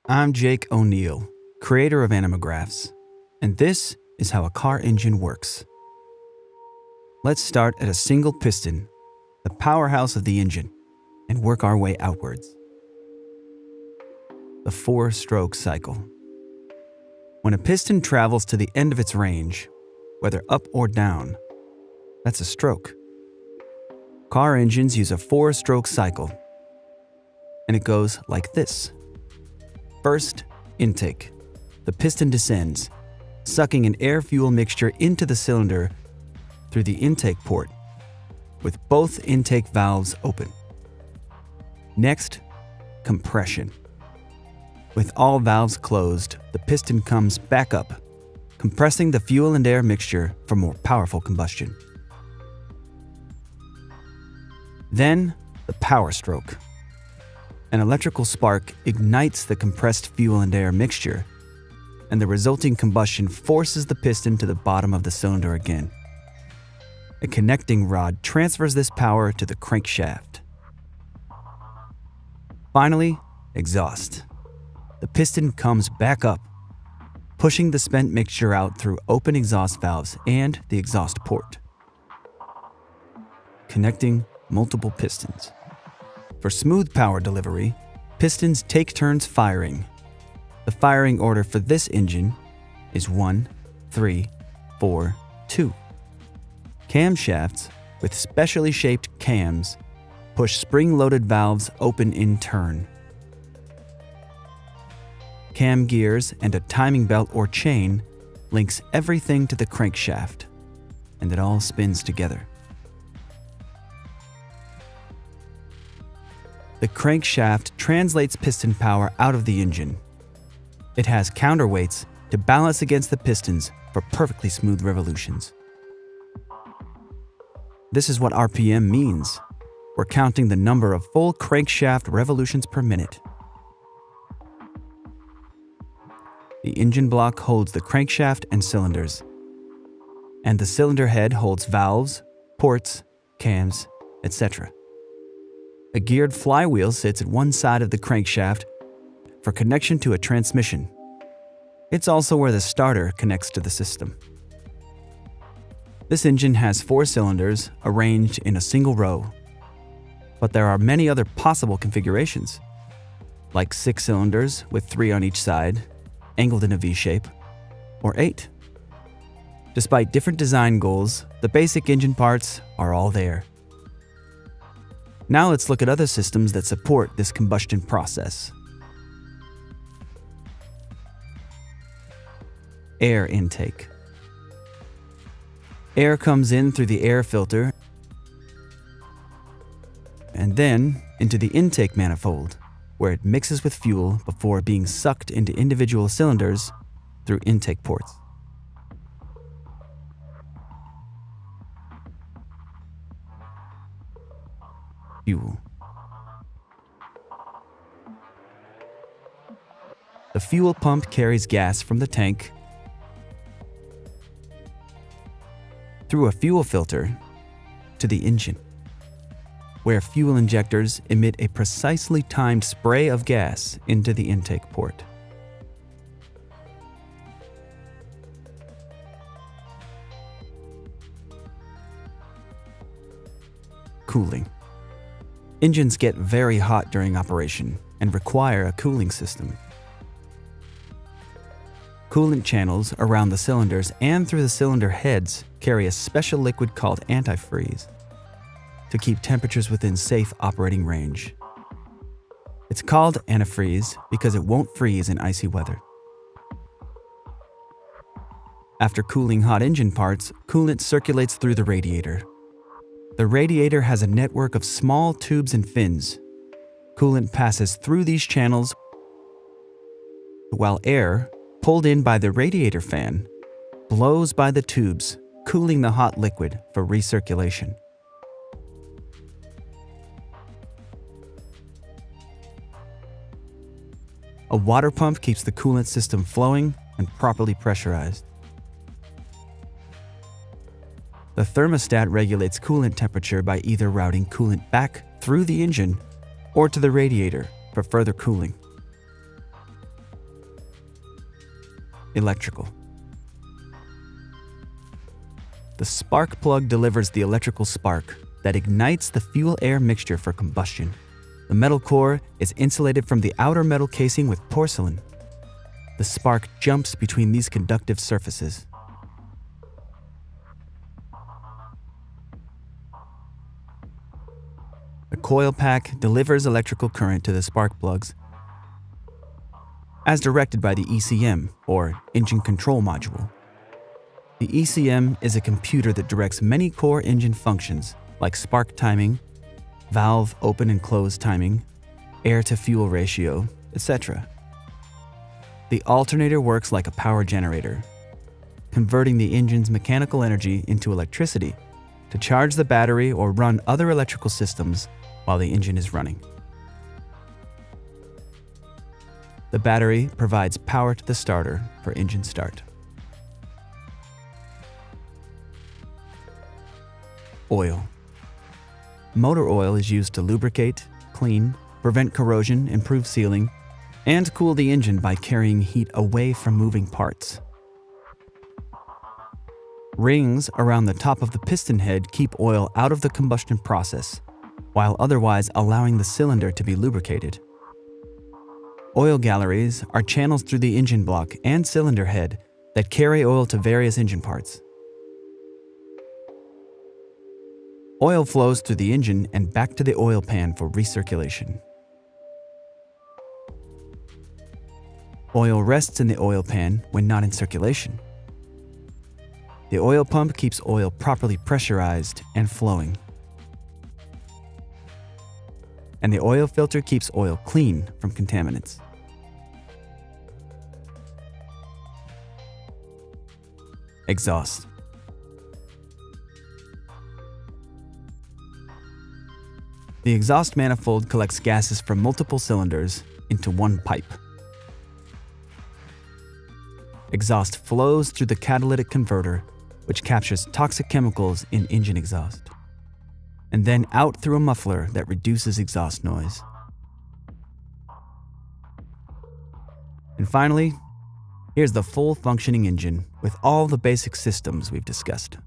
I'm Jake O'Neill, creator of Animographs, and this is how a car engine works. Let's start at a single piston, the powerhouse of the engine, and work our way outwards. The four-stroke cycle. When a piston travels to the end of its range, whether up or down, that's a stroke. Car engines use a four-stroke cycle, and it goes like this. First, intake. The piston descends, sucking an air-fuel mixture into the cylinder through the intake port, with both intake valves open. Next, compression. With all valves closed, the piston comes back up, compressing the fuel and air mixture for more powerful combustion. Then, the power stroke. An electrical spark ignites the compressed fuel and air mixture, and the resulting combustion forces the piston to the bottom of the cylinder again. A connecting rod transfers this power to the crankshaft. Finally, exhaust. The piston comes back up, pushing the spent mixture out through open exhaust valves and the exhaust port, connecting multiple pistons. For smooth power delivery, pistons take turns firing. The firing order for this engine is 1, 3, 4, 2. Camshafts with specially shaped cams push spring-loaded valves open in turn. Cam gears and a timing belt or chain links everything to the crankshaft, and it all spins together. The crankshaft translates piston power out of the engine. It has counterweights to balance against the pistons for perfectly smooth revolutions. This is what RPM means. We're counting the number of full crankshaft revolutions per minute. The engine block holds the crankshaft and cylinders, and the cylinder head holds valves, ports, cams, etc. A geared flywheel sits at one side of the crankshaft for connection to a transmission. It's also where the starter connects to the system. This engine has 4 cylinders arranged in a single row, but there are many other possible configurations, like 6 cylinders with 3 on each side, angled in a V shape, or 8. Despite different design goals, the basic engine parts are all there. Now let's look at other systems that support this combustion process. Air intake. Air comes in through the air filter and then into the intake manifold, where it mixes with fuel before being sucked into individual cylinders through intake ports. Fuel. The fuel pump carries gas from the tank through a fuel filter to the engine, where fuel injectors emit a precisely timed spray of gas into the intake port. Cooling. Engines get very hot during operation and require a cooling system. Coolant channels around the cylinders and through the cylinder heads carry a special liquid called antifreeze to keep temperatures within safe operating range. It's called antifreeze because it won't freeze in icy weather. After cooling hot engine parts, coolant circulates through the radiator. The radiator has a network of small tubes and fins. Coolant passes through these channels while air, pulled in by the radiator fan, blows by the tubes, cooling the hot liquid for recirculation. A water pump keeps the coolant system flowing and properly pressurized. The thermostat regulates coolant temperature by either routing coolant back through the engine or to the radiator for further cooling. electrical. The spark plug delivers the electrical spark that ignites the fuel-air mixture for combustion. The metal core is insulated from the outer metal casing with porcelain. The spark jumps between these conductive surfaces. The coil pack delivers electrical current to the spark plugs as directed by the ECM, or Engine Control Module. The ECM is a computer that directs many core engine functions like spark timing, valve open and close timing, air-to-fuel ratio, etc. The alternator works like a power generator, converting the engine's mechanical energy into electricity to charge the battery or run other electrical systems while the engine is running. The battery provides power to the starter for engine start. Oil. Motor oil is used to lubricate, clean, prevent corrosion, improve sealing, and cool the engine by carrying heat away from moving parts. Rings around the top of the piston head keep oil out of the combustion process, while otherwise allowing the cylinder to be lubricated. Oil galleries are channels through the engine block and cylinder head that carry oil to various engine parts. Oil flows through the engine and back to the oil pan for recirculation. Oil rests in the oil pan when not in circulation. The oil pump keeps oil properly pressurized and flowing. And the oil filter keeps oil clean from contaminants. Exhaust. The exhaust manifold collects gases from multiple cylinders into one pipe. Exhaust flows through the catalytic converter, which captures toxic chemicals in engine exhaust, and then out through a muffler that reduces exhaust noise. And finally, here's the full functioning engine with all the basic systems we've discussed.